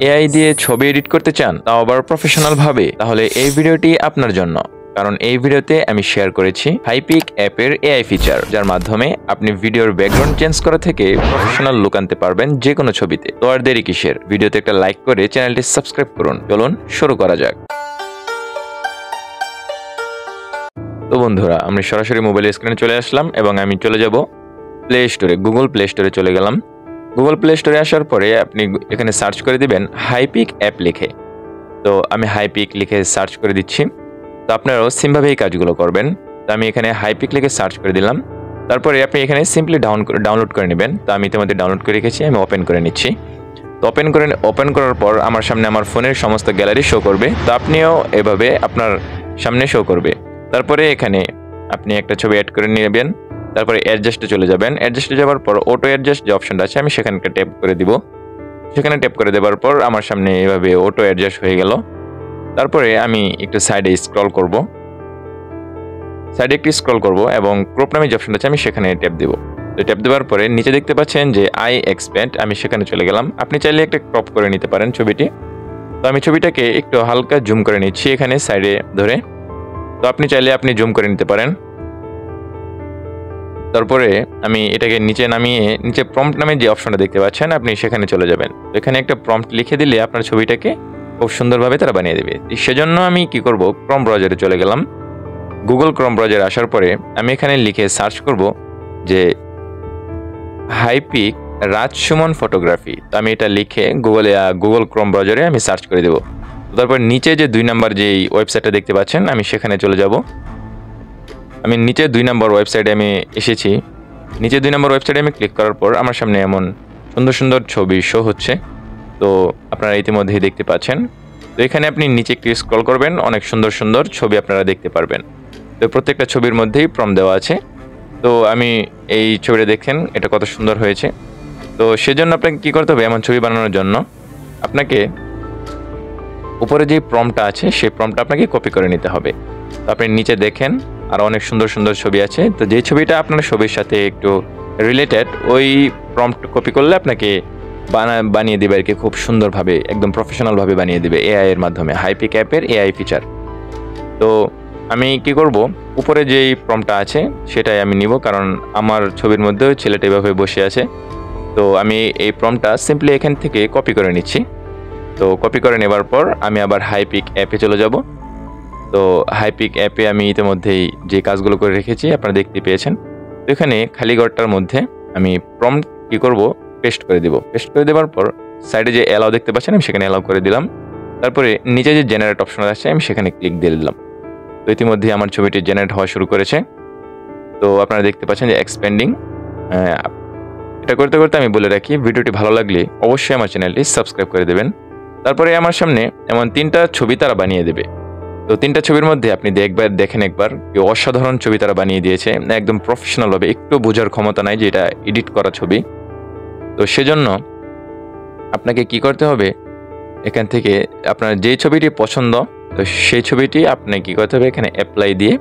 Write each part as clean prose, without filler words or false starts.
AI দিয়ে ছবি edit করতে চান, তাও আবার প্রফেশনাল ভাবে, তাহলে এই ভিডিওটি আপনার জন্য। কারণ এই ভিডিওতে আমি শেয়ার করেছি হাইপিক অ্যাপের এআই ফিচার, যার মাধ্যমে আপনি ভিডিওর ব্যাকগ্রাউন্ড চেঞ্জ করা থেকে প্রফেশনাল লুক আনতে পারবেন যে কোনো ছবিতে। তো আর দেরি কিসের, ভিডিওতে একটা লাইক করে চ্যানেলটি সাবস্ক্রাইব করুন। চলুন শুরু করা যাক। তো বন্ধুরা, আমি সরাসরি মোবাইল স্ক্রিনে চলে আসলাম এবং আমি চলে যাব প্লে স্টোরে, গুগল প্লে স্টোরে চলে গেলাম। গুগল প্লে স্টোরে আসার পরে আপনি এখানে সার্চ করে দিবেন হাইপিক অ্যাপ লিখে। তো আমি হাইপিক লিখে সার্চ করে দিচ্ছি। তো আপনারাও সেমভাবে এই কাজগুলো করবেন। তো আমি এখানে হাইপিক লিখে সার্চ করে দিলাম। তারপরে আপনি এখানে সিম্পলি ডাউনলোড করে নেবেন। তো আমি ইতিমধ্যে ডাউনলোড করে রেখেছি, আমি ওপেন করে নিচ্ছি। তো ওপেন করার পর আমার সামনে আমার ফোনের সমস্ত গ্যালারি শো করবে। তো আপনিও এভাবে আপনার সামনে শো করবে। তারপরে এখানে আপনি একটা ছবি অ্যাড করে নেবেন। তারপরে অ্যাডজাস্টে চলে যাবেন। অ্যাডজাস্টে যাওয়ার পর অটো অ্যাডজাস্ট যে অপশনটা আছে, আমি সেখানকে ট্যাপ করে দিব। সেখানে ট্যাপ করে দেওয়ার পর আমার সামনে এভাবে অটো অ্যাডজাস্ট হয়ে গেল। তারপরে আমি একটু সাইডে স্ক্রল করব, এবং ক্রপ নামে যে অপশনটা আছে আমি সেখানে ট্যাপ দেব। তো ট্যাপ দেওয়ার পরে নিচে দেখতে পাচ্ছেন যে আই এক্সপ্যান্ড, আমি সেখানে চলে গেলাম। আপনি চাইলে একটা ক্রপ করে নিতে পারেন ছবিটি। তো আমি ছবিটাকে একটু হালকা জুম করে নিচ্ছি এখানে সাইডে ধরে। তো আপনি চাইলে জুম করে নিতে পারেন। তারপরে আমি এটাকে নিচে নামিয়ে নিচে প্রম্পট নামে যে অপশনটা দেখতে পাচ্ছেন আপনি সেখানে চলে যাবেন। তো এখানে একটা প্রম্পট লিখে দিলে আপনার ছবিটাকে খুব সুন্দরভাবে তারা বানিয়ে দেবে। সেজন্য আমি কি করব, ক্রোম ব্রাউজারে চলে গেলাম। গুগল ক্রোম ব্রাউজারে আসার পরে আমি এখানে লিখে সার্চ করব যে হাইপিক রাজসুমন ফটোগ্রাফি। তো আমি এটা লিখে গুগল ক্রোম ব্রাউজারে আমি সার্চ করে দেব। তারপর নিচে যে 2 নাম্বার যে ওয়েবসাইটটা দেখতে পাচ্ছেন আমি সেখানে চলে যাব। আমি নিচে 2 নম্বর ওয়েবসাইটে আমি এসেছি। নিচে 2 নম্বর ওয়েবসাইটে আমি ক্লিক করার পর আমার সামনে এমন সুন্দর সুন্দর ছবি শো হচ্ছে। তো আপনারা ইতিমধ্যেই দেখতে পাচ্ছেন। তো এখানে আপনি নিচে একটু স্ক্রল করবেন, অনেক সুন্দর সুন্দর ছবি আপনারা দেখতে পারবেন। তো প্রত্যেকটা ছবির মধ্যেই প্রম্পট দেওয়া আছে। তো আমি এই ছবিটা দেখেন, এটা কত সুন্দর হয়েছে। তো সেজন্য আপনাকে কী করতে হবে, এমন ছবি বানানোর জন্য আপনাকে উপরে যে প্রম্পটটা আছে সেই প্রম্পটটা আপনাকে কপি করে নিতে হবে। তো আপনি নিচে দেখেন আর অনেক সুন্দর সুন্দর ছবি আছে। তো যে ছবিটা আপনার ছবির সাথে একটু রিলেটেড, ওই প্রম্পট কপি করলে আপনাকে বানিয়ে দেবে আর কি, খুব সুন্দরভাবে একদম প্রফেশনালভাবে বানিয়ে দেবে এআই এর মাধ্যমে, হাইপিক অ্যাপের এআই ফিচার। তো আমি কি করব, উপরে যেই প্রম্পটটা আছে সেটাই আমি নিব, কারণ আমার ছবির মধ্যেও ছেলেটা এভাবে বসে আছে। তো আমি এই প্রম্পটটা সিম্পলি এখান থেকে কপি করে নিচ্ছি। তো কপি করে নেবার পর আমি আবার হাইপিক অ্যাপে চলে যাব। তো হাইপিক অ্যাপে আমি ইতিমধ্যেই যে কাজগুলো করে রেখেছি আপনারা দেখতে পেয়েছেন। তো এখানে খালি ঘরটার মধ্যে আমি প্রম্পট কী করব, পেস্ট করে দেব। পেস্ট করে দেওয়ার পর সাইডে যে অ্যালাউ দেখতে পাচ্ছেন আমি সেখানে অ্যালাউ করে দিলাম। তারপরে নিচে যে জেনারেট অপশন আছে আমি সেখানে ক্লিক দিয়ে দিলাম। তো ইতিমধ্যেই আমার ছবিটি জেনারেট হওয়া শুরু করেছে। তো আপনারা দেখতে পাচ্ছেন যে এক্সপেন্ডিং। এটা করতে করতে আমি বলে রাখি, ভিডিওটি ভালো লাগলে অবশ্যই আমার চ্যানেলটি সাবস্ক্রাইব করে দেবেন। তারপরে আমার সামনে এমন 3টা ছবি তারা বানিয়ে দেবে। তো 3টা ছবির মধ্যে আপনি দেখেন একবার, কি অসাধারণ ছবি তারা বানিয়ে দিয়েছে, একদম প্রফেশনালভাবে, একটু বোঝার ক্ষমতা নাই যে এটা এডিট করা ছবি। তো সেজন্য আপনাকে কি করতে হবে, এখান থেকে আপনার যে ছবিটি পছন্দ, তো সেই ছবিটি আপনি কি করতে হবে, এখানে অ্যাপ্লাই দিয়ে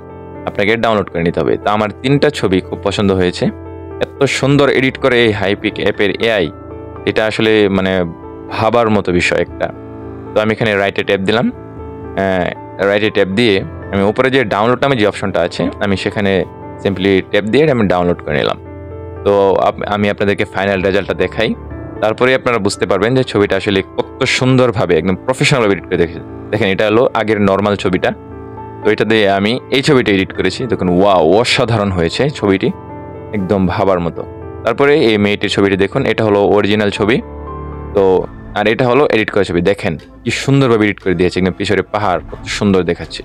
আপনাকে ডাউনলোড করে নিতে হবে। তো আমার 3টা ছবি খুব পছন্দ হয়েছে। এত সুন্দর এডিট করে এই হাইপিক অ্যাপের এআই, এটা আসলে ভাবার মতো বিষয় একটা। তো আমি এখানে রাইটে ট্যাপ দিলাম। রাইটে ট্যাপ দিয়ে আমি উপরে যে ডাউনলোড নামে যে অপশনটা আছে আমি সেখানে সিম্পলি ট্যাপ দিয়ে আমি ডাউনলোড করে নিলাম। তো আমি আপনাদেরকে ফাইনাল রেজাল্টটা দেখাই, তারপরে আপনারা বুঝতে পারবেন যে ছবিটা আসলে কত সুন্দরভাবে একদম প্রফেশনাল এডিট করে দেখেন। এটা হলো আগের নর্মাল ছবিটা। তো এটা দিয়ে আমি এই ছবিটা এডিট করেছি। দেখুন, ওয়াও, অসাধারণ হয়েছে ছবিটি, একদম ভাবার মতো। তারপরে এই মেয়েটির ছবিটি দেখুন, এটা হলো অরিজিনাল ছবি। তো আর এটা হলো এডিট করা ছবি। দেখেন কি সুন্দরভাবে এডিট করে দিয়েছে, একদম পিছনে পাহাড় কত সুন্দর দেখাচ্ছে।